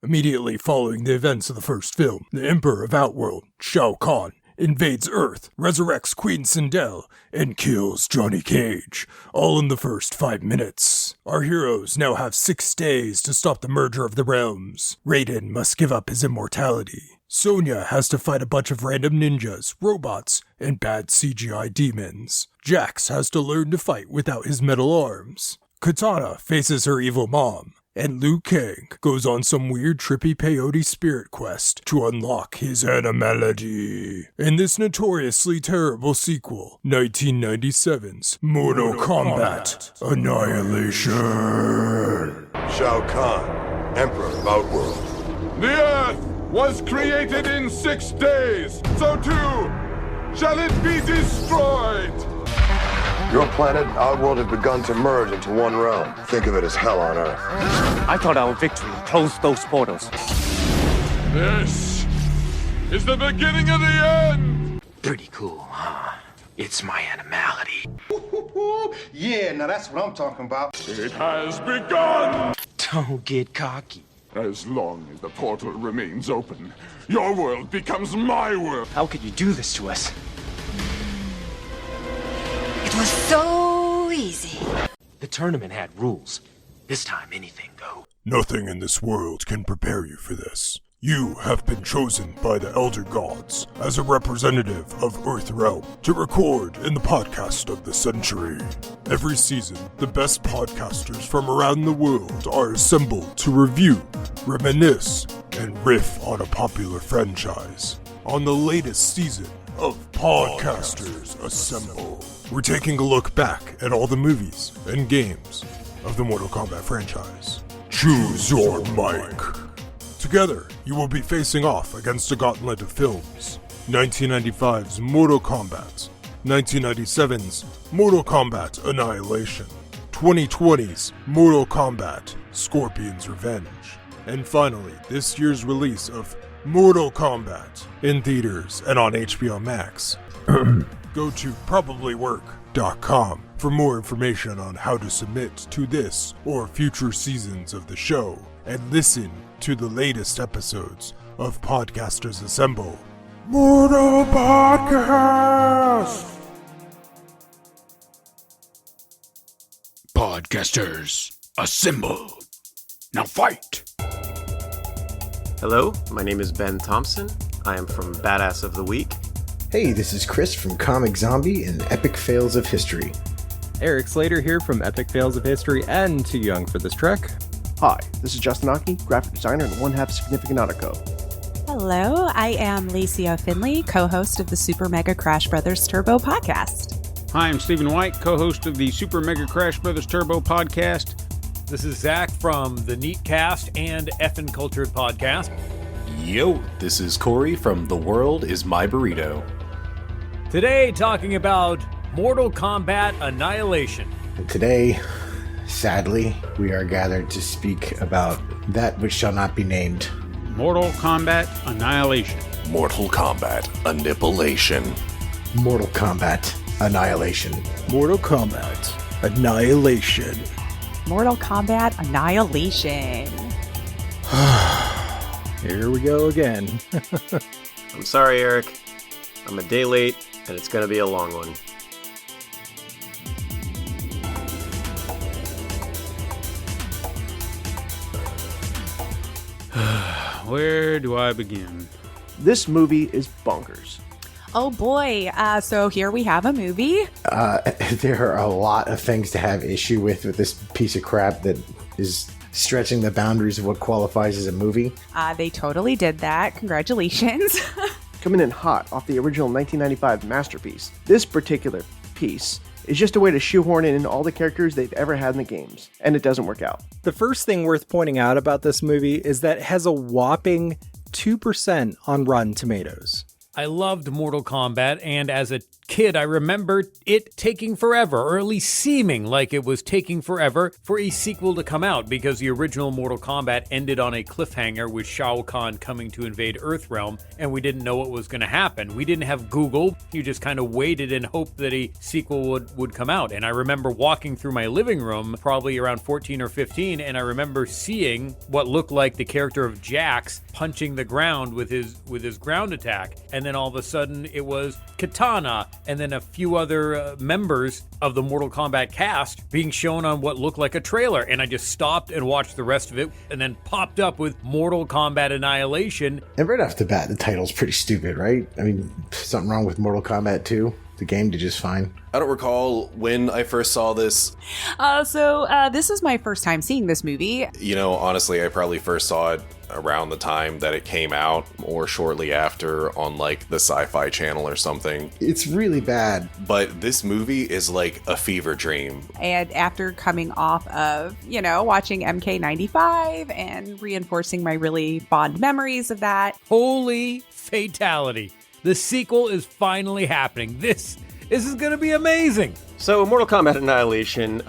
Immediately following the events of the first film, the Emperor of Outworld, Shao Kahn, invades Earth, resurrects Queen Sindel, and kills Johnny Cage, all in the first 5 minutes. Our heroes now have 6 days to stop the merger of the realms. Raiden must give up his immortality. Sonya has to fight a bunch of random ninjas, robots, and bad CGI demons. Jax has to learn to fight without his metal arms. Katana faces her evil mom. And Liu Kang goes on some weird trippy peyote spirit quest to unlock his animality. In this notoriously terrible sequel, 1997's Mortal Kombat Annihilation. Shao Kahn, Emperor of Outworld. The Earth was created in 6 days, so too shall it be destroyed. Your planet, Outworld, has begun to merge into one realm. Think of it as hell on Earth. I thought our victory closed those portals. This is the beginning of the end. Pretty cool, huh? It's my animality. Yeah, now that's what I'm talking about. It has begun. Don't get cocky. As long as the portal remains open, your world becomes my world. How could you do this to us? It was so easy. The tournament had rules. This time, anything goes. Nothing in this world can prepare you for this. You have been chosen by the Elder Gods as a representative of Earthrealm to record in the podcast of the century. Every season, the best podcasters from around the world are assembled to review, reminisce, and riff on a popular franchise. On the latest season of Podcasters Assemble, we're taking a look back at all the movies and games of the Mortal Kombat franchise. Choose your mic. Together, you will be facing off against a gauntlet of films. 1995's Mortal Kombat, 1997's Mortal Kombat Annihilation, 2020's Mortal Kombat Scorpion's Revenge, and finally, this year's release of Mortal Kombat in theaters and on HBO Max. Go to probablywork.com for more information on how to submit to this or future seasons of the show, and listen to the latest episodes of Podcasters Assemble. Mortal Podcast! Podcasters Assemble. Now fight! Hello, my name is Ben Thompson. I am from Badass of the Week. Hey, this is Chris from Comic Zombie and Epic Fails of History. Eric Slater here from Epic Fails of History and Too Young for This Trek. Hi, this is Justin Aki, graphic designer and one-half Significant Nautico. Hello, I am Lacey O'Finley, co-host of the Super Mega Crash Brothers Turbo podcast. Hi, I'm Stephen White, co-host of the Super Mega Crash Brothers Turbo podcast. This is Zach from the Neatcast and Effin' Cultured podcast. Yo, this is Corey from The World Is My Burrito. Today, talking about Mortal Kombat Annihilation. And today, sadly, we are gathered to speak about that which shall not be named. Mortal Kombat Annihilation. Mortal Kombat Annihilation. Mortal Kombat Annihilation. Mortal Kombat Annihilation. Mortal Kombat Annihilation. Here we go again. I'm sorry, Eric. I'm a day late, and it's going to be a long one. Where do I begin? This movie is bonkers. Oh boy, so here we have a movie. There are a lot of things to have issue with this piece of crap that is stretching the boundaries of what qualifies as a movie. They totally did that. Congratulations. Coming in hot off the original 1995 masterpiece, this particular piece is just a way to shoehorn in all the characters they've ever had in the games, and it doesn't work out. The first thing worth pointing out about this movie is that it has a whopping 2% on Rotten Tomatoes. I loved Mortal Kombat, and as a kid, I remember it taking forever, or at least seeming like it was taking forever for a sequel to come out, because the original Mortal Kombat ended on a cliffhanger with Shao Kahn coming to invade Earthrealm, and we didn't know what was going to happen. We didn't have Google. You just kind of waited and hoped that a sequel would come out. And I remember walking through my living room, probably around 14 or 15, and I remember seeing what looked like the character of Jax punching the ground with his ground attack, and then all of a sudden it was Katana, and then a few other members of the Mortal Kombat cast being shown on what looked like a trailer, and I just stopped and watched the rest of it, and then popped up with Mortal Kombat Annihilation. And right off the bat, the title's pretty stupid, right? I mean, something wrong with Mortal Kombat 2? The game did just fine. I don't recall when I first saw this. This is my first time seeing this movie. You know, honestly, I probably first saw it around the time that it came out, or shortly after on like the Sci-Fi Channel or something. It's really bad. But this movie is like a fever dream. And after coming off of, watching MK95 and reinforcing my really fond memories of that. Holy fatality. The sequel is finally happening. This is going to be amazing. So, Mortal Kombat Annihilation,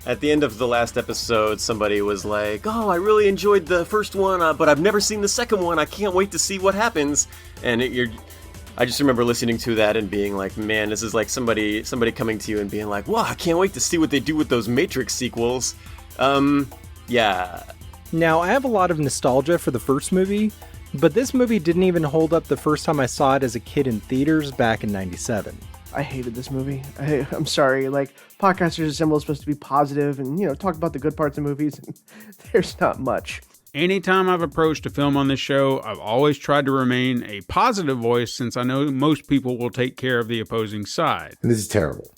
at the end of the last episode, somebody was like, oh, I really enjoyed the first one, but I've never seen the second one. I can't wait to see what happens. And I just remember listening to that and being like, man, this is like somebody coming to you and being like, wow, I can't wait to see what they do with those Matrix sequels. Yeah. Now, I have a lot of nostalgia for the first movie, but this movie didn't even hold up the first time I saw it as a kid in theaters back in '97. I hated this movie. I'm sorry. Like, Podcasters Assemble is supposed to be positive and, talk about the good parts of movies, and there's not much. Anytime I've approached a film on this show, I've always tried to remain a positive voice, since I know most people will take care of the opposing side. This is terrible.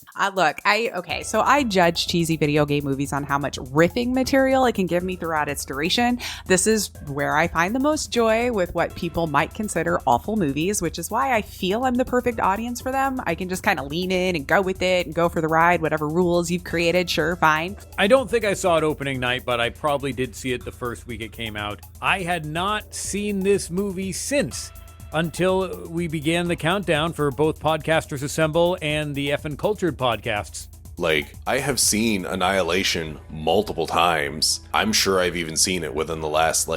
So I judge cheesy video game movies on how much riffing material it can give me throughout its duration. This is where I find the most joy with what people might consider awful movies, which is why I feel I'm the perfect audience for them. I can just kind of lean in and go with it and go for the ride, whatever rules you've created, sure, fine. I don't think I saw it opening night, but I probably did see it the first week it came out. I had not seen this movie since, until we began the countdown for both Podcasters Assemble and the Effin' Cultured podcasts. Like, I have seen Annihilation multiple times. I'm sure I've even seen it within the last,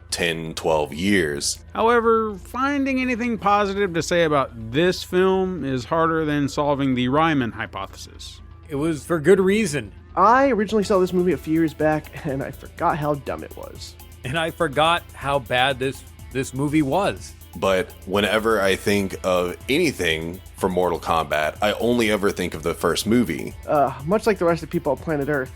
10, 12 years. However, finding anything positive to say about this film is harder than solving the Ryman hypothesis. It was for good reason. I originally saw this movie a few years back, and I forgot how dumb it was. And I forgot how bad this movie was. But whenever I think of anything from Mortal Kombat, I only ever think of the first movie. Much like the rest of the people on planet Earth,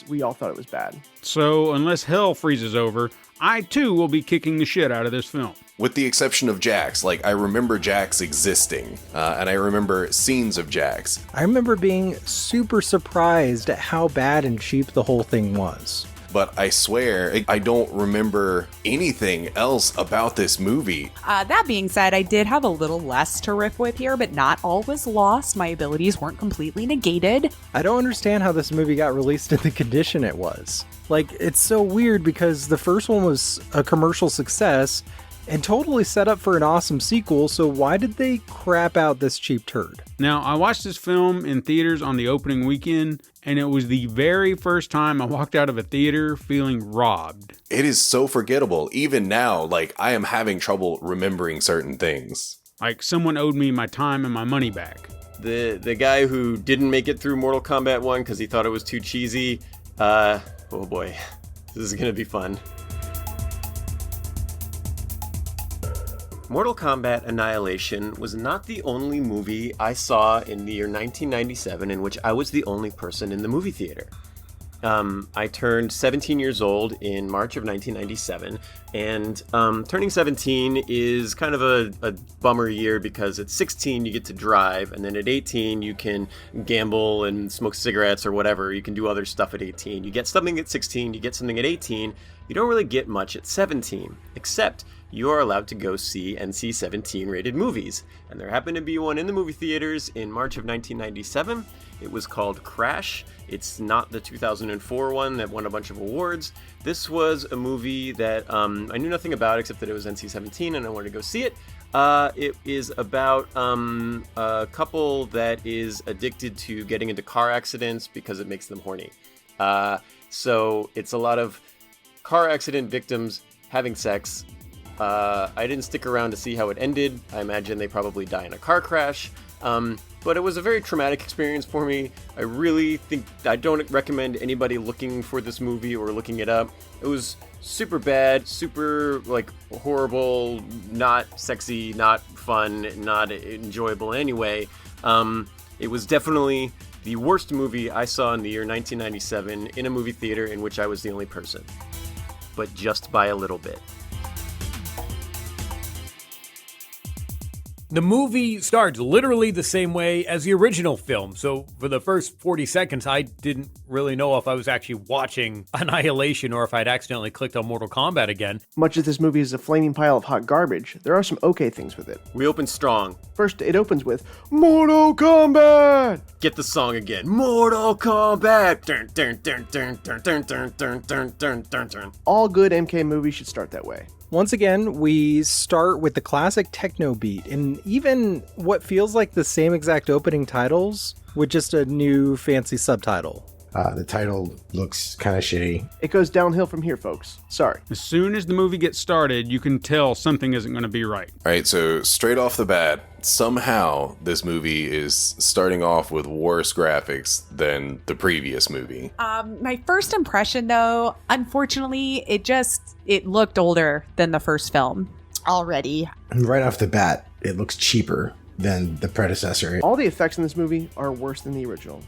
we all thought it was bad. So unless hell freezes over, I too will be kicking the shit out of this film. With the exception of Jax, I remember Jax existing, and I remember scenes of Jax. I remember being super surprised at how bad and cheap the whole thing was. But I swear, I don't remember anything else about this movie. That being said, I did have a little less to riff with here, but not all was lost. My abilities weren't completely negated. I don't understand how this movie got released in the condition it was. It's so weird because the first one was a commercial success and totally set up for an awesome sequel, so why did they crap out this cheap turd? Now, I watched this film in theaters on the opening weekend, and it was the very first time I walked out of a theater feeling robbed. It is so forgettable. Even now, I am having trouble remembering certain things. Like someone owed me my time and my money back. The guy who didn't make it through Mortal Kombat 1 because he thought it was too cheesy, oh boy, this is gonna be fun. Mortal Kombat Annihilation was not the only movie I saw in the year 1997 in which I was the only person in the movie theater. I turned 17 years old in March of 1997, and turning 17 is kind of a bummer year because at 16 you get to drive, and then at 18 you can gamble and smoke cigarettes or whatever. You can do other stuff at 18. You get something at 16, you get something at 18, you don't really get much at 17, except you are allowed to go see NC-17 rated movies. And there happened to be one in the movie theaters in March of 1997. It was called Crash. It's not the 2004 one that won a bunch of awards. This was a movie that I knew nothing about except that it was NC-17 and I wanted to go see it. It is about a couple that is addicted to getting into car accidents because it makes them horny. So it's a lot of car accident victims having sex. I didn't stick around to see how it ended. I imagine they probably die in a car crash. But it was a very traumatic experience for me. I don't recommend anybody looking for this movie or looking it up. It was super bad, super horrible, not sexy, not fun, not enjoyable in any way. It was definitely the worst movie I saw in the year 1997 in a movie theater in which I was the only person. But just by a little bit. The movie starts literally the same way as the original film, so for the first 40 seconds, I didn't really know if I was actually watching Annihilation or if I'd accidentally clicked on Mortal Kombat again. Much as this movie is a flaming pile of hot garbage, there are some okay things with it. We open strong. First, it opens with Mortal Kombat! Get the song again. Mortal Kombat! Dun, dun, dun, dun, dun, dun, dun, dun, dun, dun, dun, dun. All good MK movies should start that way. Once again, we start with the classic techno beat, and even what feels like the same exact opening titles with just a new fancy subtitle. The title looks kind of shitty. It goes downhill from here, folks. Sorry. As soon as the movie gets started, you can tell something isn't going to be right. All right, so straight off the bat, somehow this movie is starting off with worse graphics than the previous movie. My first impression, though, unfortunately, it looked older than the first film already. And right off the bat, it looks cheaper than the predecessor. All the effects in this movie are worse than the original.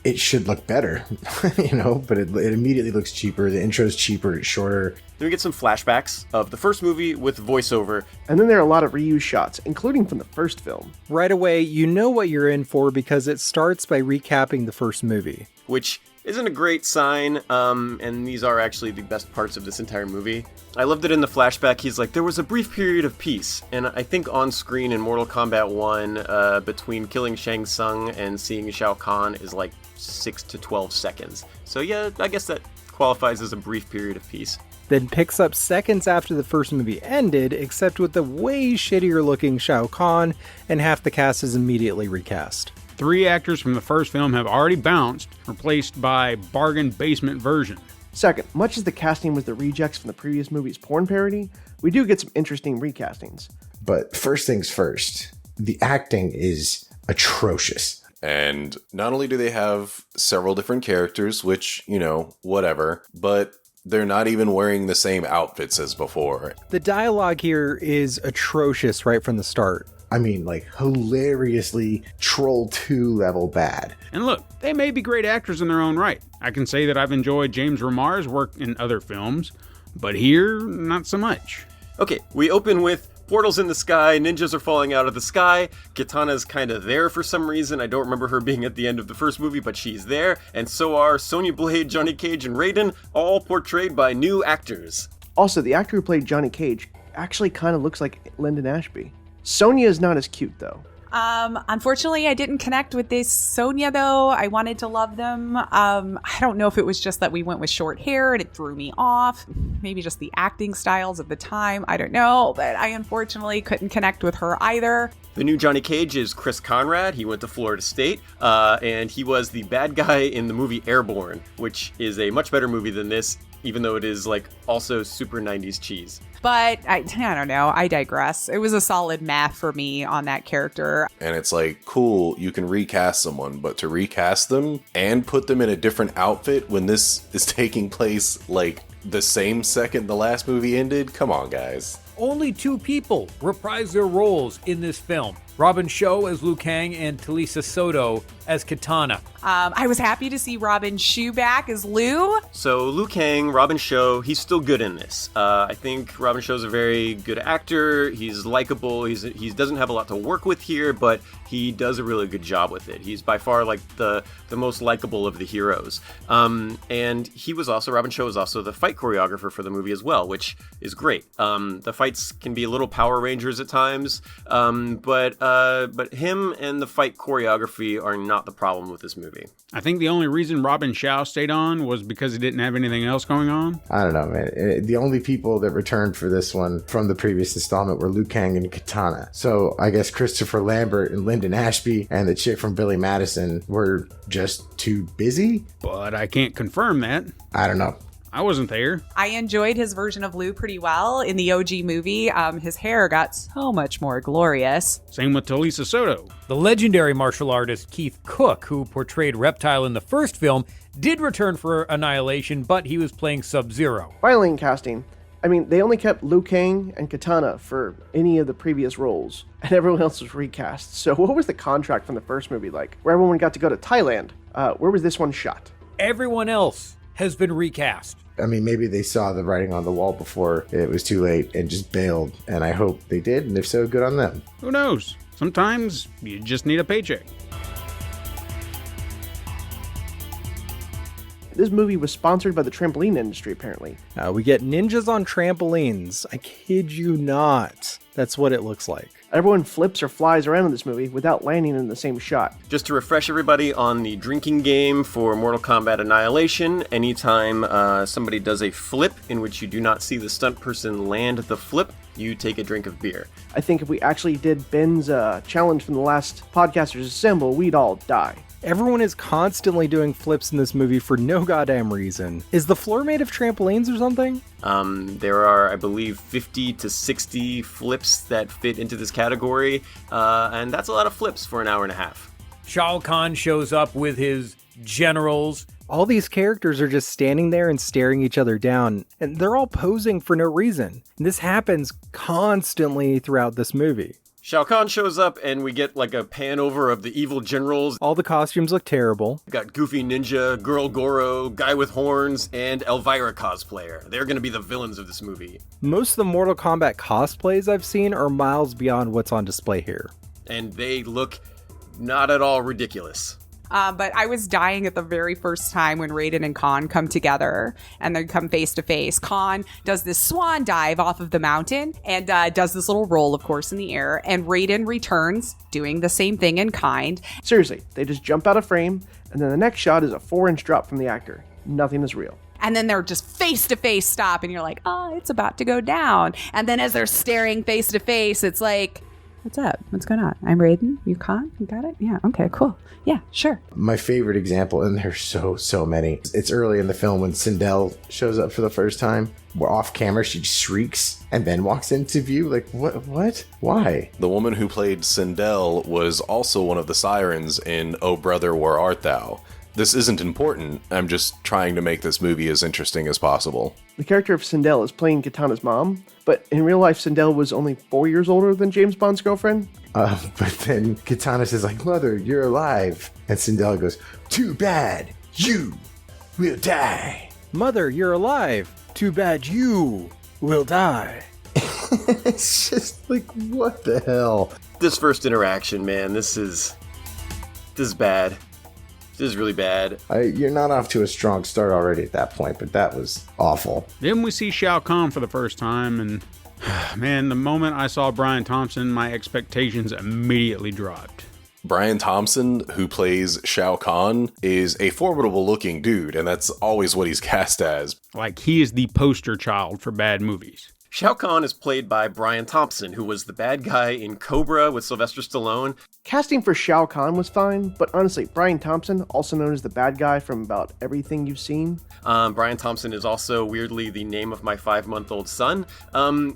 It should look better, but it immediately looks cheaper. The intro's cheaper, it's shorter. Then we get some flashbacks of the first movie with voiceover. And then there are a lot of reused shots, including from the first film. Right away, you know what you're in for because it starts by recapping the first movie. Which isn't a great sign, and these are actually the best parts of this entire movie. I loved it in the flashback. He's like, there was a brief period of peace, and I think on screen in Mortal Kombat 1, between killing Shang Tsung and seeing Shao Kahn is 6 to 12 seconds. So yeah, I guess that qualifies as a brief period of peace. Then picks up seconds after the first movie ended, except with the way shittier looking Shao Kahn, and half the cast is immediately recast. 3 actors from the first film have already bounced, replaced by bargain basement version. Second, much as the casting was the rejects from the previous movie's porn parody, we do get some interesting recastings. But first things first, the acting is atrocious. And not only do they have several different characters, which, whatever, but they're not even wearing the same outfits as before. The dialogue here is atrocious right from the start. I mean, hilariously Troll 2 level bad. And look, they may be great actors in their own right. I can say that I've enjoyed James Remar's work in other films, but here, not so much. Okay, we open with portals in the sky, ninjas are falling out of the sky, Kitana's kind of there for some reason. I don't remember her being at the end of the first movie, but she's there, and so are Sonya Blade, Johnny Cage, and Raiden, all portrayed by new actors. Also, the actor who played Johnny Cage actually kind of looks like Lyndon Ashby. Sonya is not as cute, though. Unfortunately, I didn't connect with this Sonya, though. I wanted to love them. I don't know if it was just that we went with short hair and it threw me off. Maybe just the acting styles of the time. I don't know, but I unfortunately couldn't connect with her either. The new Johnny Cage is Chris Conrad. He went to Florida State, and he was the bad guy in the movie Airborne, which is a much better movie than this, even though it is also super 90s cheese. But I don't know. I digress. It was a solid math for me on that character. And it's cool, you can recast someone, but to recast them and put them in a different outfit when this is taking place the same second the last movie ended? Come on, guys. Only 2 people reprise their roles in this film. Robin Shou as Liu Kang, and Talisa Soto as Katana. I was happy to see Robin Shou back as Liu. So Liu Kang, Robin Shou, he's still good in this. I think Robin Shou's a very good actor. He's likable. He doesn't have a lot to work with here, but he does a really good job with it. He's by far like the most likable of the heroes. And Robin Shou was also the fight choreographer for the movie as well, which is great. The fights can be a little Power Rangers at times, but him and the fight choreography are not the problem with this movie. I think the only reason Robin Shou stayed on was because he didn't have anything else going on. I don't know, man. The only people that returned for this one from the previous installment were Liu Kang and Katana. So I guess Christopher Lambert and Lyndon Ashby and the chick from Billy Madison were just too busy. But I can't confirm that. I don't know. I wasn't there. I enjoyed his version of Liu pretty well in the OG movie. His hair got so much more glorious. Same with Talisa Soto. The legendary martial artist Keith Cook, who portrayed Reptile in the first film, did return for Annihilation, but he was playing Sub-Zero. Finally in casting, they only kept Liu Kang and Katana for any of the previous roles, and everyone else was recast. So what was the contract from the first movie like, where everyone got to go to Thailand? Where was this one shot? Everyone else has been recast. Maybe they saw the writing on the wall before it was too late and just bailed, and I hope they did, and if so, good on them. Who knows? Sometimes you just need a paycheck. This movie was sponsored by the trampoline industry, apparently. We get ninjas on trampolines. I kid you not. That's what it looks like. Everyone flips or flies around in this movie without landing in the same shot. Just to refresh everybody on the drinking game for Mortal Kombat Annihilation, anytime somebody does a flip in which you do not see the stunt person land the flip, you take a drink of beer. I think if we actually did Ben's challenge from the last Podcasters Assemble, we'd all die. Everyone is constantly doing flips in this movie for no goddamn reason. Is the floor made of trampolines or something? There are, I believe, 50 to 60 flips that fit into this category, and that's a lot of flips for an hour and a half. Shao Kahn shows up with his generals. All these characters are just standing there and staring each other down, and they're all posing for no reason. And this happens constantly throughout this movie. Shao Kahn shows up and we get like a pan over of the evil generals. All the costumes look terrible. We've got Goofy Ninja, Girl Goro, Guy with Horns, and Elvira cosplayer. They're going to be the villains of this movie. Most of the Mortal Kombat cosplays I've seen are miles beyond what's on display here. And they look not at all ridiculous. But I was dying at the very first time when Raiden and Khan come together and they come face to face. Khan does this swan dive off of the mountain and does this little roll, of course, in the air. And Raiden returns doing the same thing in kind. Seriously, they just jump out of frame, and then the next shot is a 4-inch drop from the actor. Nothing is real. And then they're just face to face stop, and you're like, oh, it's about to go down. And then as they're staring face to face, it's like, what's up? What's going on? I'm Raiden. You Khan? You got it? Yeah. Okay, cool. Yeah, sure. My favorite example, and there's so many. It's early in the film when Sindel shows up for the first time. We're off camera, she shrieks and then walks into view. Like, what? Why? The woman who played Sindel was also one of the sirens in Oh Brother, Where Art Thou? This isn't important. I'm just trying to make this movie as interesting as possible. The character of Sindel is playing Katana's mom, but in real life, Sindel was only 4 years older than James Bond's girlfriend. But then Katana says, like, Mother, you're alive. And Sindel goes, too bad, you will die. Mother, you're alive. Too bad you will die. It's just like, what the hell? This first interaction, man, this is bad. This is really bad. You're not off to a strong start already at that point, but that was awful. Then we see Shao Kahn for the first time, and man, the moment I saw Brian Thompson, my expectations immediately dropped. Brian Thompson, who plays Shao Kahn, is a formidable looking dude, and that's always what he's cast as. Like, he is the poster child for bad movies. Shao Kahn is played by Brian Thompson, who was the bad guy in Cobra with Sylvester Stallone. Casting for Shao Kahn was fine, but honestly, Brian Thompson, also known as the bad guy from about everything you've seen. Brian Thompson is also, weirdly, the name of my 5-month-old son.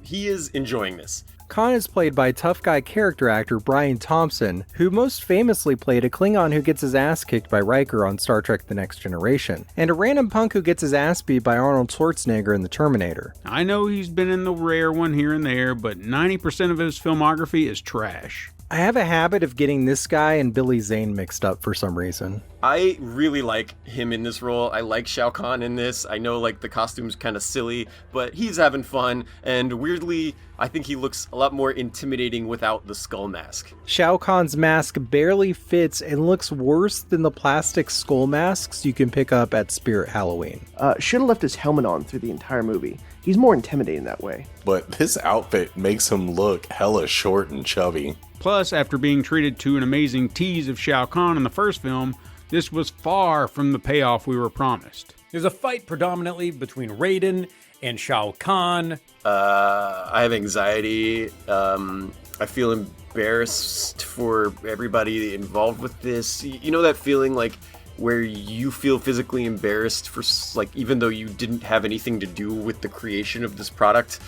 He is enjoying this. Khan is played by tough guy character actor Brian Thompson, who most famously played a Klingon who gets his ass kicked by Riker on Star Trek The Next Generation, and a random punk who gets his ass beat by Arnold Schwarzenegger in The Terminator. I know he's been in the rare one here and there, but 90% of his filmography is trash. I have a habit of getting this guy and Billy Zane mixed up for some reason. I really like him in this role. I like Shao Kahn in this. I know like the costume's kind of silly, but he's having fun. And weirdly, I think he looks a lot more intimidating without the skull mask. Shao Kahn's mask barely fits and looks worse than the plastic skull masks you can pick up at Spirit Halloween. Should have left his helmet on through the entire movie. He's more intimidating that way. But this outfit makes him look hella short and chubby. Plus, after being treated to an amazing tease of Shao Kahn in the first film, this was far from the payoff we were promised. There's a fight predominantly between Raiden and Shao Kahn. I have anxiety. I feel embarrassed for everybody involved with this. You know that feeling like where you feel physically embarrassed for like even though you didn't have anything to do with the creation of this product?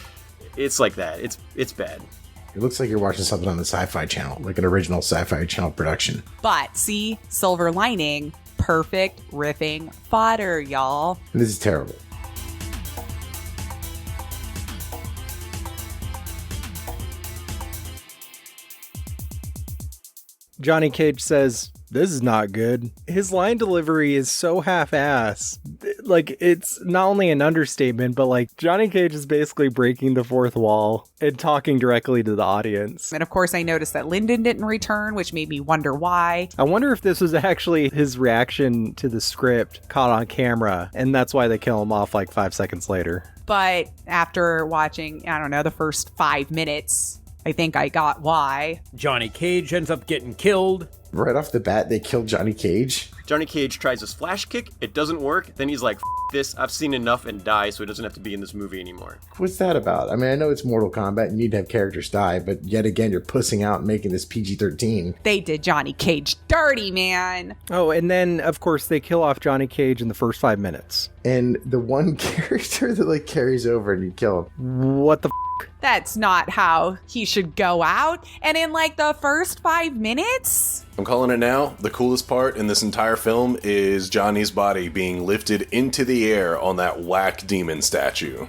It's like that. It's bad. It looks like you're watching something on the Sci-Fi Channel, like an original Sci-Fi Channel production. But see, silver lining, perfect riffing fodder, y'all. And this is terrible. Johnny Cage says, "This is not good." His line delivery is so half-ass. Like, it's not only an understatement, but like Johnny Cage is basically breaking the fourth wall and talking directly to the audience. And of course, I noticed that Lyndon didn't return, which made me wonder why. I wonder if this was actually his reaction to the script caught on camera, and that's why they kill him off like 5 seconds later. But after watching, I don't know, the first 5 minutes, I think I got why. Johnny Cage ends up getting killed. Right off the bat, they killed Johnny Cage. Johnny Cage tries his flash kick. It doesn't work. Then he's like, F this. I've seen enough and die, so it doesn't have to be in this movie anymore. What's that about? I mean, I know it's Mortal Kombat and you need to have characters die, but yet again, you're pussing out and making this PG-13. They did Johnny Cage dirty, man. Oh, and then, of course, they kill off Johnny Cage in the first 5 minutes. And the one character that, like, carries over and you kill him. What the That's not how he should go out. And in, like, the first 5 minutes? I'm calling it now. The coolest part in this entire film is Johnny's body being lifted into the air on that whack demon statue.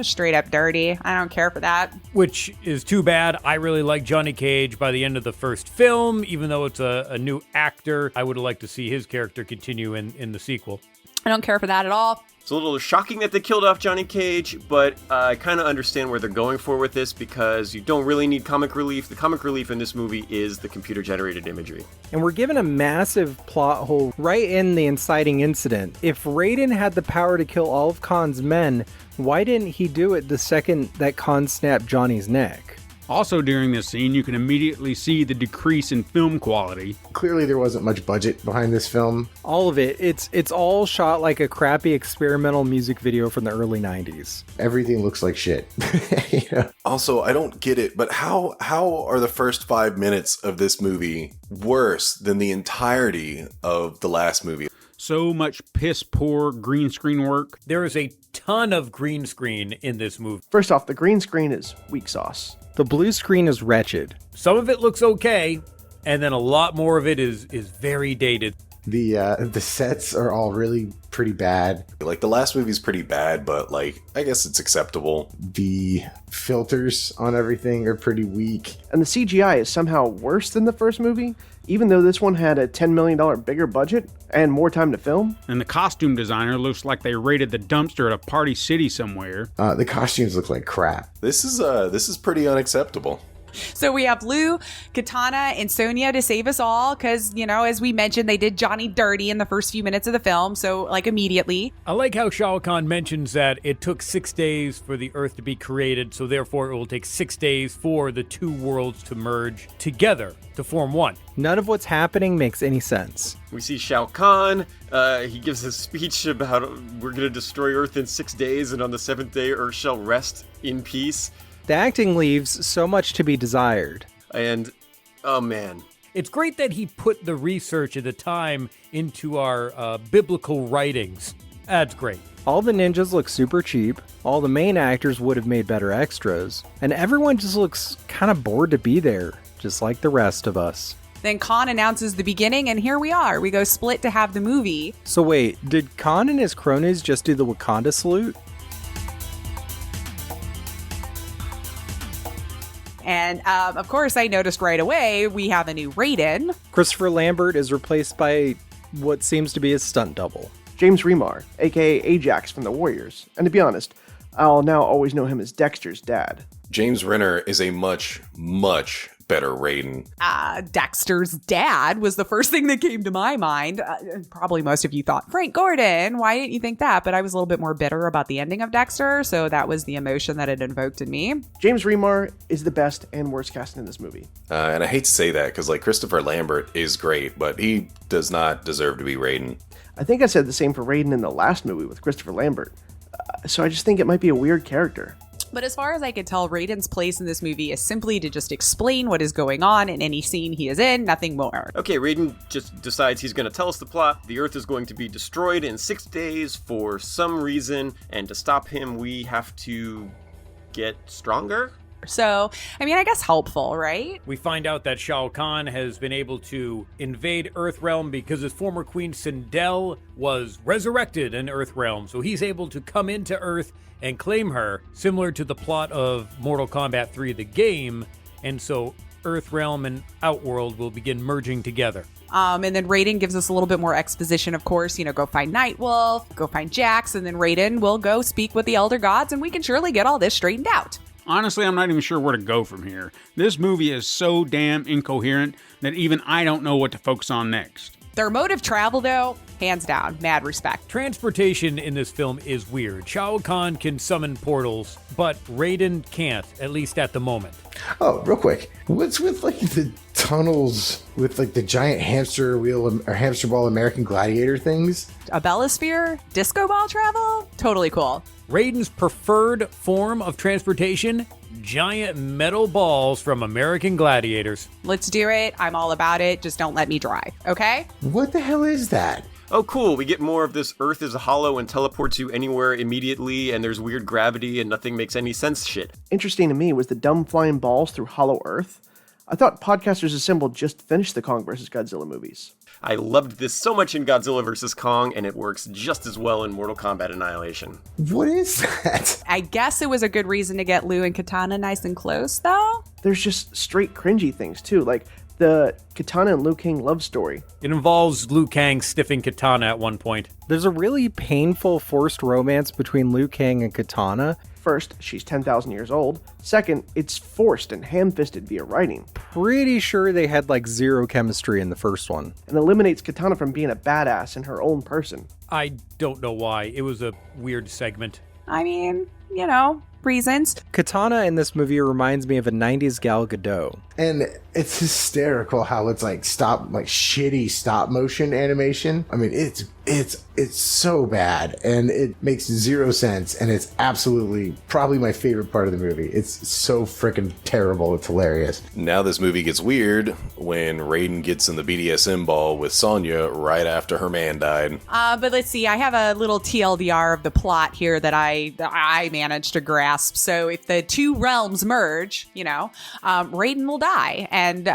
Straight up dirty. I don't care for that. Which is too bad. I really like Johnny Cage by the end of the first film. Even though it's a new actor, I would have liked to see his character continue in the sequel. I don't care for that at all. It's a little shocking that they killed off Johnny Cage, but I kind of understand where they're going for with this because you don't really need comic relief. The comic relief in this movie is the computer-generated imagery. And we're given a massive plot hole right in the inciting incident. If Raiden had the power to kill all of Khan's men, why didn't he do it the second that Khan snapped Johnny's neck? Also during this scene, you can immediately see the decrease in film quality. Clearly there wasn't much budget behind this film. All of it. It's all shot like a crappy experimental music video from the early 90s. Everything looks like shit. Yeah. Also, I don't get it, but how are the first 5 minutes of this movie worse than the entirety of the last movie? So much piss poor green screen work. There is a ton of green screen in this movie. First off, the green screen is weak sauce. The blue screen is wretched. Some of it looks okay, and then a lot more of it is very dated. The sets are all really pretty bad. Like, the last movie's pretty bad, but, like, I guess it's acceptable. The filters on everything are pretty weak. And the CGI is somehow worse than the first movie, even though this one had a $10 million bigger budget and more time to film. And the costume designer looks like they raided the dumpster at a party city somewhere. The costumes look like crap. This is pretty unacceptable. So we have Liu, Katana, and Sonya to save us all because, you know, as we mentioned, they did Johnny dirty in the first few minutes of the film, so, like, immediately. I like how Shao Kahn mentions that it took 6 days for the Earth to be created, so therefore it will take 6 days for the two worlds to merge together to form one. None of what's happening makes any sense. We see Shao Kahn. He gives a speech about we're going to destroy Earth in 6 days, and on the 7th day, Earth shall rest in peace. The acting leaves so much to be desired. And, oh man. It's great that he put the research at the time into our biblical writings. That's great. All the ninjas look super cheap. All the main actors would have made better extras. And everyone just looks kind of bored to be there, just like the rest of us. Then Khan announces the beginning, and here we are. We go split to have the movie. So wait, did Khan and his cronies just do the Wakanda salute? And of course, I noticed right away we have a new Raiden. Christopher Lambert is replaced by what seems to be his stunt double. James Remar, aka Ajax from the Warriors. And to be honest, I'll now always know him as Dexter's dad. James Renner is a much, much better Raiden. Dexter's dad was the first thing that came to my mind. Probably most of you thought, Frank Gordon, why didn't you think that? But I was a little bit more bitter about the ending of Dexter, so that was the emotion that it invoked in me. James Remar is the best and worst casting in this movie. And I hate to say that, because like Christopher Lambert is great, but he does not deserve to be Raiden. I think I said the same for Raiden in the last movie with Christopher Lambert. So I just think it might be a weird character. But as far as I could tell, Raiden's place in this movie is simply to just explain what is going on in any scene he is in, nothing more. Okay, Raiden just decides he's going to tell us the plot. The Earth is going to be destroyed in 6 days for some reason, and to stop him, we have to get stronger? So, I mean, I guess helpful, right? We find out that Shao Kahn has been able to invade Earthrealm because his former queen Sindel was resurrected in Earthrealm. So he's able to come into Earth and claim her, similar to the plot of Mortal Kombat 3, the game. And so Earthrealm and Outworld will begin merging together. And then Raiden gives us a little bit more exposition, of course, go find Nightwolf, go find Jax, and then Raiden will go speak with the Elder Gods, and we can surely get all this straightened out. Honestly, I'm not even sure where to go from here. This movie is so damn incoherent that even I don't know what to focus on next. Their mode of travel, though, hands down, mad respect. Transportation in this film is weird. Shao Kahn can summon portals, but Raiden can't, at least at the moment. Oh, real quick. What's with like the tunnels with like the giant hamster wheel or hamster ball American Gladiator things? A Bellasphere? Disco ball travel? Totally cool. Raiden's preferred form of transportation? Giant metal balls from American Gladiators. Let's do it. I'm all about it. Just don't let me drive, okay? What the hell is that? Oh, cool. We get more of this Earth is hollow and teleports you anywhere immediately, and there's weird gravity and nothing makes any sense shit. Interesting to me was the dumb flying balls through hollow Earth. I thought Podcasters Assembled just finished the Kong vs. Godzilla movies. I loved this so much in Godzilla vs. Kong, and it works just as well in Mortal Kombat Annihilation. What is that? I guess it was a good reason to get Liu and Katana nice and close, though. There's just straight cringy things, too, like the Katana and Liu Kang love story. It involves Liu Kang stiffing Katana at one point. There's a really painful forced romance between Liu Kang and Katana. First, she's 10,000 years old. Second, it's forced and ham-fisted via writing. Pretty sure they had like zero chemistry in the first one. And eliminates Katana from being a badass in her own person. I don't know why. It was a weird segment. I mean, reasons. Katana in this movie reminds me of a 90s Gal Gadot. And it's hysterical how it's like shitty stop motion animation. I mean, it's so bad and it makes zero sense. And it's absolutely probably my favorite part of the movie. It's so freaking terrible. It's hilarious. Now this movie gets weird when Raiden gets in the BDSM ball with Sonya right after her man died. But let's see. I have a little TLDR of the plot here that I managed to grasp. So if the two realms merge, Raiden will die. And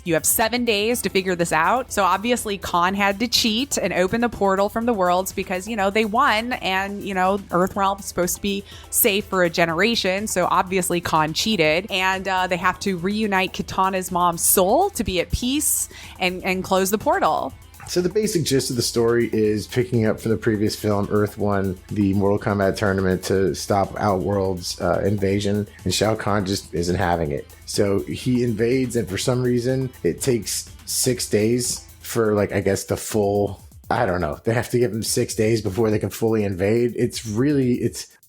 you have 7 days to figure this out. So obviously Khan had to cheat and open the portal from the worlds because, they won and, Earthrealm is supposed to be safe for a generation. So obviously Khan cheated and they have to reunite Katana's mom's soul to be at peace and close the portal. So the basic gist of the story is picking up from the previous film. Earth won the Mortal Kombat tournament to stop Outworld's invasion, and Shao Kahn just isn't having it. So he invades, and for some reason, it takes 6 days for, the full... I don't know. They have to give him 6 days before they can fully invade.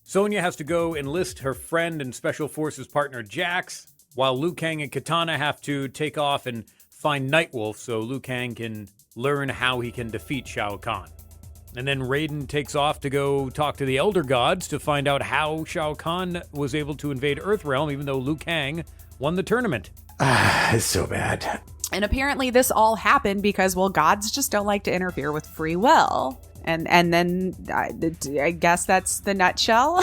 Sonya has to go enlist her friend and Special Forces partner Jax, while Liu Kang and Katana have to take off and find Nightwolf so Liu Kang can learn how he can defeat Shao Kahn. And then Raiden takes off to go talk to the Elder Gods to find out how Shao Kahn was able to invade Earthrealm even though Liu Kang won the tournament. It's so bad. And apparently this all happened because, gods just don't like to interfere with free will. And then I guess that's the nutshell.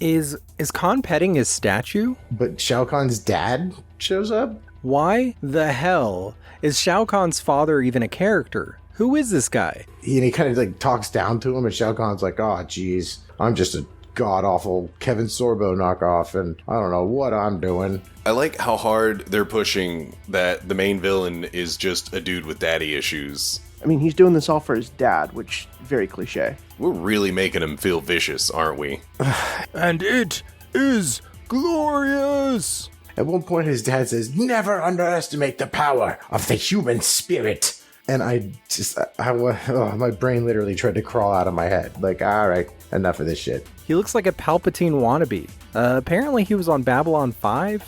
Is Khan petting his statue? But Shao Kahn's dad shows up? Why the hell is Shao Kahn's father even a character? Who is this guy? He kind of like talks down to him, and Shao Kahn's like, oh, geez, I'm just a god-awful Kevin Sorbo knockoff, and I don't know what I'm doing. I like how hard they're pushing that the main villain is just a dude with daddy issues. I mean, he's doing this all for his dad, which very cliche. We're really making him feel vicious, aren't we? And it is glorious! At one point, his dad says, never underestimate the power of the human spirit. And my brain literally tried to crawl out of my head. Like, all right, enough of this shit. He looks like a Palpatine wannabe. Apparently he was on Babylon 5.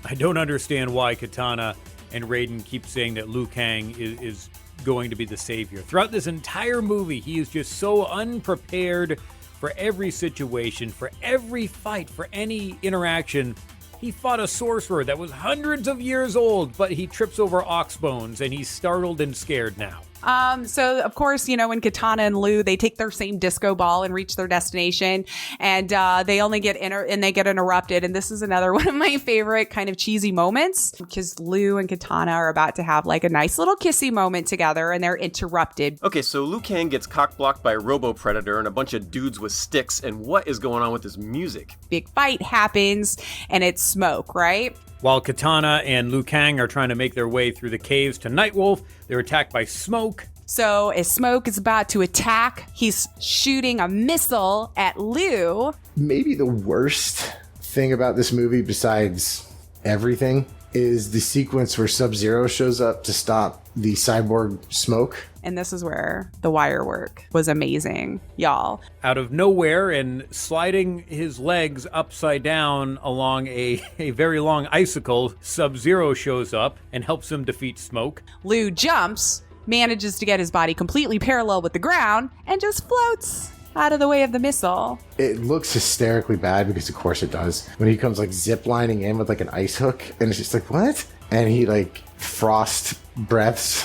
I don't understand why Katana and Raiden keep saying that Liu Kang is going to be the savior. Throughout this entire movie, he is just so unprepared for every situation, for every fight, for any interaction. He fought a sorcerer that was hundreds of years old, but he trips over ox bones and he's startled and scared now. So of course, when Katana and Liu, they take their same disco ball and reach their destination, and they only get interrupted. And this is another one of my favorite kind of cheesy moments, because Liu and Katana are about to have like a nice little kissy moment together, and they're interrupted. Okay, so Liu Kang gets cock-blocked by a Robo-Predator and a bunch of dudes with sticks, and what is going on with this music? Big fight happens, and it's smoke, right? While Katana and Liu Kang are trying to make their way through the caves to Nightwolf, they're attacked by Smoke. So as Smoke is about to attack, he's shooting a missile at Liu. Maybe the worst thing about this movie, besides everything, is the sequence where Sub-Zero shows up to stop the cyborg Smoke. And this is where the wire work was amazing, y'all. Out of nowhere and sliding his legs upside down along a very long icicle, Sub-Zero shows up and helps him defeat Smoke. Liu jumps, manages to get his body completely parallel with the ground, and just floats out of the way of the missile. It looks hysterically bad because of course it does. When he comes like zip-lining in with like an ice hook, and it's just like, what? And he like frost breaths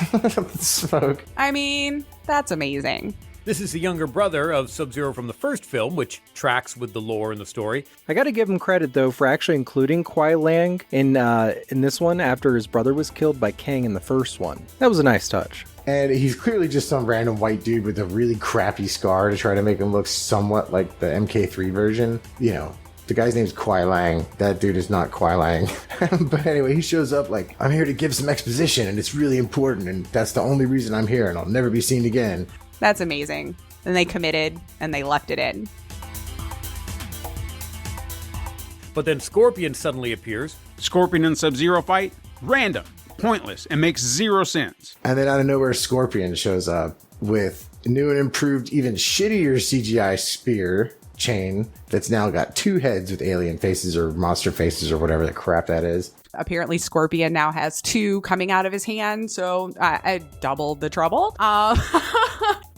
Smoke. I mean, that's amazing. This is the younger brother of Sub-Zero from the first film, which tracks with the lore and the story. I gotta give him credit, though, for actually including Kuai Liang in this one after his brother was killed by Kang in the first one. That was a nice touch. And he's clearly just some random white dude with a really crappy scar to try to make him look somewhat like the MK3 version. The guy's name's Kuai Liang. That dude is not Kuai Liang. But anyway, he shows up like, I'm here to give some exposition, and it's really important, and that's the only reason I'm here, and I'll never be seen again. That's amazing. And they committed, and they left it in. But then Scorpion suddenly appears. Scorpion and Sub-Zero fight? Random, pointless, and makes zero sense. And then out of nowhere, Scorpion shows up with new and improved, even shittier CGI spear chain that's now got two heads with alien faces or monster faces or whatever the crap that is. Apparently Scorpion now has two coming out of his hand, so I doubled the trouble.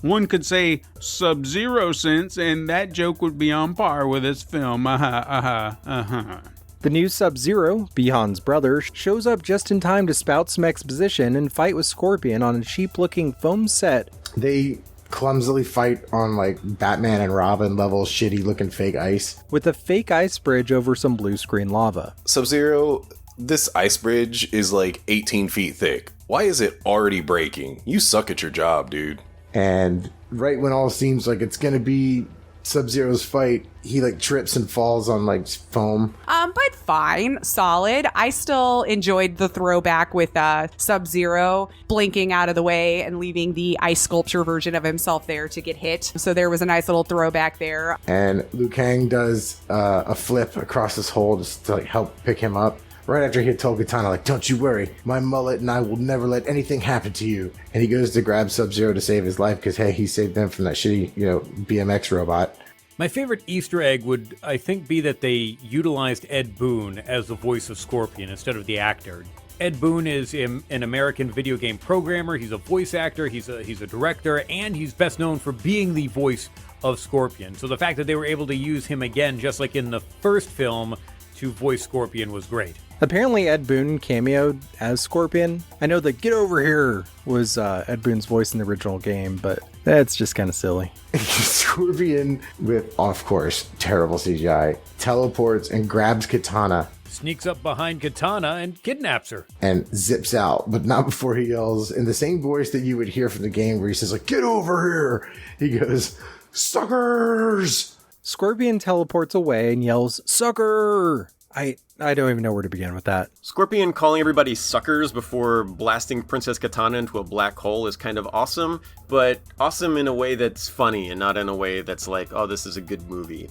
One could say Sub-Zero sense, and that joke would be on par with this film. The new Sub-Zero, Bihan's brother, shows up just in time to spout some exposition and fight with Scorpion on a cheap-looking foam set. They clumsily fight on like Batman and Robin level shitty looking fake ice. With a fake ice bridge over some blue screen lava. Sub-Zero, this ice bridge is like 18 feet thick. Why is it already breaking? You suck at your job, dude. And right when all seems like it's gonna be Sub-Zero's fight, he like trips and falls on like foam. But fine, solid. I still enjoyed the throwback with Sub-Zero blinking out of the way and leaving the ice sculpture version of himself there to get hit. So there was a nice little throwback there. And Liu Kang does a flip across this hole just to like help pick him up. Right after he had told Katana, like, don't you worry, my mullet and I will never let anything happen to you. And he goes to grab Sub-Zero to save his life because, hey, he saved them from that shitty, BMX robot. My favorite Easter egg would, I think, be that they utilized Ed Boon as the voice of Scorpion instead of the actor. Ed Boon is an American video game programmer. He's a voice actor, he's a director, and he's best known for being the voice of Scorpion. So the fact that they were able to use him again, just like in the first film, to voice Scorpion was great. Apparently Ed Boon cameoed as Scorpion. I know that Get Over Here was Ed Boon's voice in the original game, but that's just kind of silly. Scorpion, with, of course, terrible CGI, teleports and grabs Katana sneaks up behind Katana and kidnaps her. And zips out, but not before he yells in the same voice that you would hear from the game where he says, like, get over here. He goes, suckers! Scorpion teleports away and yells, sucker! I don't even know where to begin with that. Scorpion calling everybody suckers before blasting Princess Katana into a black hole is kind of awesome, but awesome in a way that's funny and not in a way that's like, oh, this is a good movie.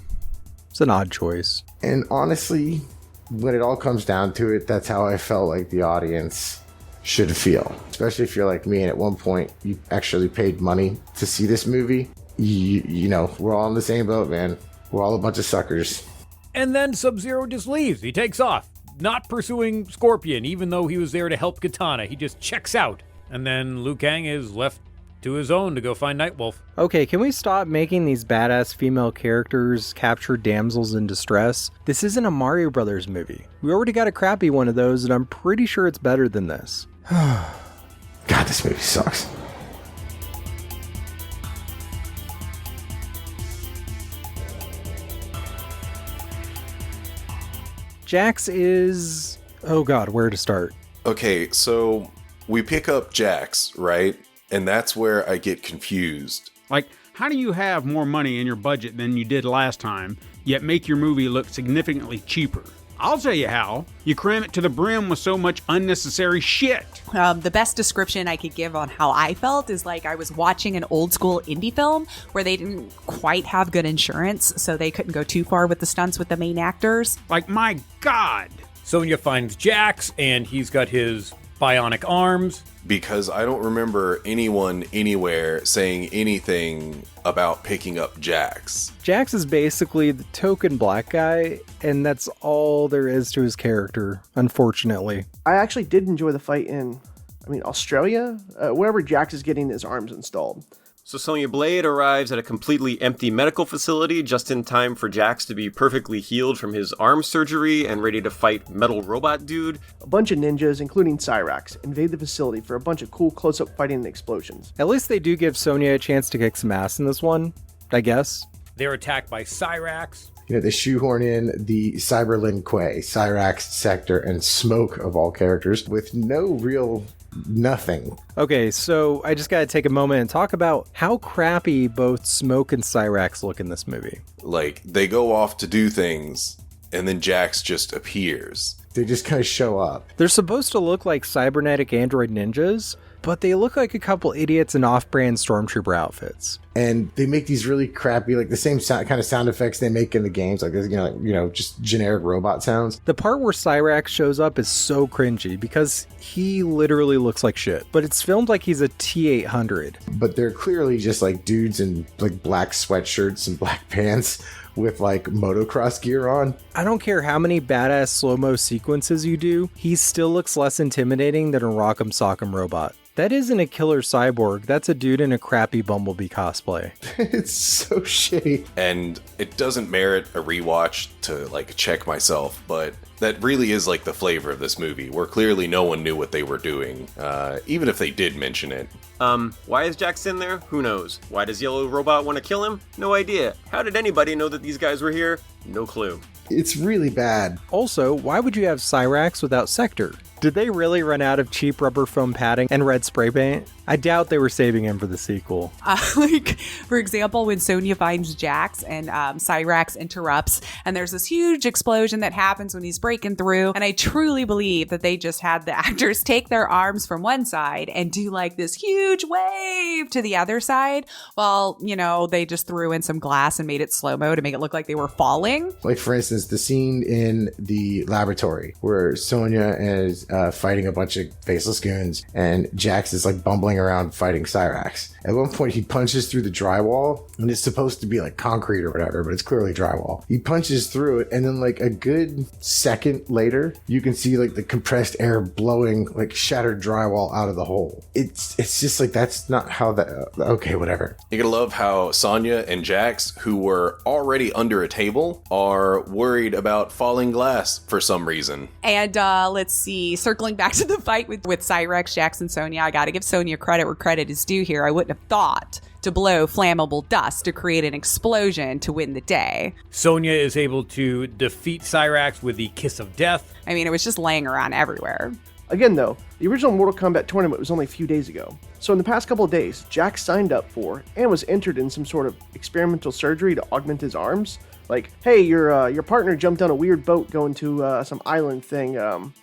It's an odd choice. And honestly, when it all comes down to it, that's how I felt like the audience should feel. Especially if you're like me and at one point you actually paid money to see this movie. You know, we're all in the same boat, man. We're all a bunch of suckers. And then Sub-Zero just leaves. He takes off, not pursuing Scorpion, even though he was there to help Katana. He just checks out. And then Liu Kang is left to his own to go find Nightwolf. Okay, can we stop making these badass female characters capture damsels in distress? This isn't a Mario Brothers movie. We already got a crappy one of those, and I'm pretty sure it's better than this. God, this movie sucks. Jax is... oh god, where to start? Okay, so we pick up Jax, right? And that's where I get confused. Like, how do you have more money in your budget than you did last time, yet make your movie look significantly cheaper? I'll tell you how. You cram it to the brim with so much unnecessary shit. The best description I could give on how I felt is like I was watching an old school indie film where they didn't quite have good insurance, so they couldn't go too far with the stunts with the main actors. Like, my God. Sonya finds Jax, and he's got his bionic arms. Because I don't remember anyone anywhere saying anything about picking up Jax. Jax is basically the token black guy, and that's all there is to his character, unfortunately. I actually did enjoy the fight in, Australia, wherever Jax is getting his arms installed. So Sonya Blade arrives at a completely empty medical facility just in time for Jax to be perfectly healed from his arm surgery and ready to fight Metal Robot Dude. A bunch of ninjas, including Cyrax, invade the facility for a bunch of cool close-up fighting and explosions. At least they do give Sonya a chance to kick some ass in this one, I guess. They're attacked by Cyrax. You know, they shoehorn in the Cyberlin Quay, Cyrax, Sector, and Smoke of all characters with no real nothing. Okay, so I just gotta take a moment and talk about how crappy both Smoke and Cyrax look in this movie. Like, they go off to do things, and then Jax just appears. They just kind of show up. They're supposed to look like cybernetic android ninjas, but they look like a couple idiots in off-brand stormtrooper outfits. And they make these really crappy, like the same kind of sound effects they make in the games, like just generic robot sounds. The part where Cyrax shows up is so cringy because he literally looks like shit, but it's filmed like he's a T-800. But they're clearly just like dudes in like black sweatshirts and black pants with like motocross gear on. I don't care how many badass slow-mo sequences you do, he still looks less intimidating than a Rock'em Sock'em robot. That isn't a killer cyborg, that's a dude in a crappy Bumblebee cosplay. It's so shitty. And it doesn't merit a rewatch to like check myself, but that really is like the flavor of this movie, where clearly no one knew what they were doing, even if they did mention it. Why is Jax in there? Who knows? Why does Yellow Robot want to kill him? No idea. How did anybody know that these guys were here? No clue. It's really bad. Also, why would you have Cyrax without Sector? Did they really run out of cheap rubber foam padding and red spray paint? I doubt they were saving him for the sequel. For example, when Sonya finds Jax and Cyrax interrupts, and there's this huge explosion that happens when he's breaking through, and I truly believe that they just had the actors take their arms from one side and do like this huge wave to the other side, while, they just threw in some glass and made it slow-mo to make it look like they were falling. Like, for instance, the scene in the laboratory where Sonya is fighting a bunch of faceless goons, and Jax is like bumbling around fighting Cyrax. At one point, he punches through the drywall, and it's supposed to be like concrete or whatever, but it's clearly drywall. He punches through it, and then like a good second later, you can see like the compressed air blowing like shattered drywall out of the hole. It's just like, that's not how that... okay, whatever. You're gonna love how Sonya and Jax, who were already under a table, are worried about falling glass for some reason. And let's see, circling back to the fight with Cyrax, Jax, and Sonya, I gotta give Sonya credit where credit is due here. I wouldn't have thought to blow flammable dust to create an explosion to win the day. Sonya is able to defeat Cyrax with the Kiss of Death. I mean, it was just laying around everywhere. Again, though, the original Mortal Kombat tournament was only a few days ago. So in the past couple of days, Jax signed up for and was entered in some sort of experimental surgery to augment his arms. Like, hey, your partner jumped on a weird boat going to some island thing.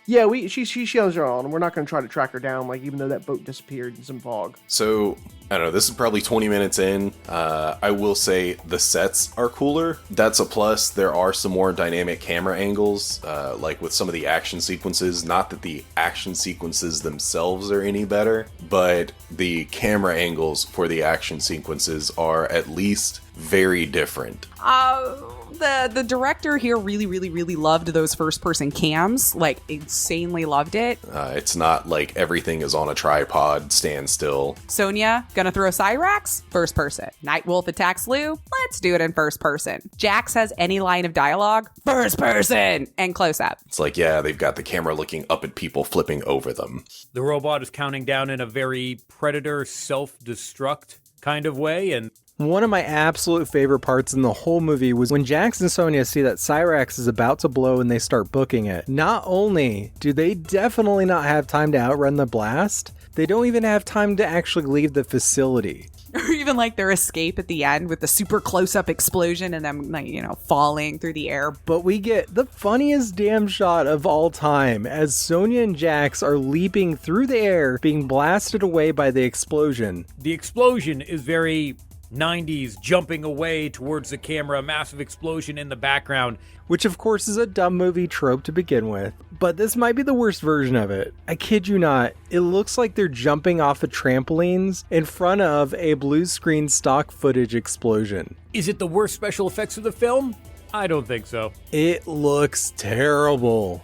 She has her own. We're not going to try to track her down, like, even though that boat disappeared in some fog. So, I don't know, this is probably 20 minutes in. I will say the sets are cooler. That's a plus. There are some more dynamic camera angles, like with some of the action sequences. Not that the action sequences themselves are any better, but the camera angles for the action sequences are at least very different. The director here really loved those first-person cams, like insanely loved it. It's not like everything is on a tripod, stand still. Sonya, gonna throw Cyrax? First person. Nightwolf attacks Liu? Let's do it in first person. Jax has any line of dialogue? First person! And close up. It's like, yeah, they've got the camera looking up at people flipping over them. The robot is counting down in a very Predator self-destruct kind of way, and one of my absolute favorite parts in the whole movie was when Jax and Sonya see that Cyrax is about to blow and they start booking it. Not only do they definitely not have time to outrun the blast, they don't even have time to actually leave the facility. Or even like their escape at the end with the super close-up explosion and them, like, falling through the air. But we get the funniest damn shot of all time as Sonya and Jax are leaping through the air, being blasted away by the explosion. The explosion is very 90s, jumping away towards the camera, a massive explosion in the background. Which of course is a dumb movie trope to begin with, but this might be the worst version of it. I kid you not, it looks like they're jumping off of trampolines in front of a blue screen stock footage explosion. Is it the worst special effects of the film? I don't think so. It looks terrible.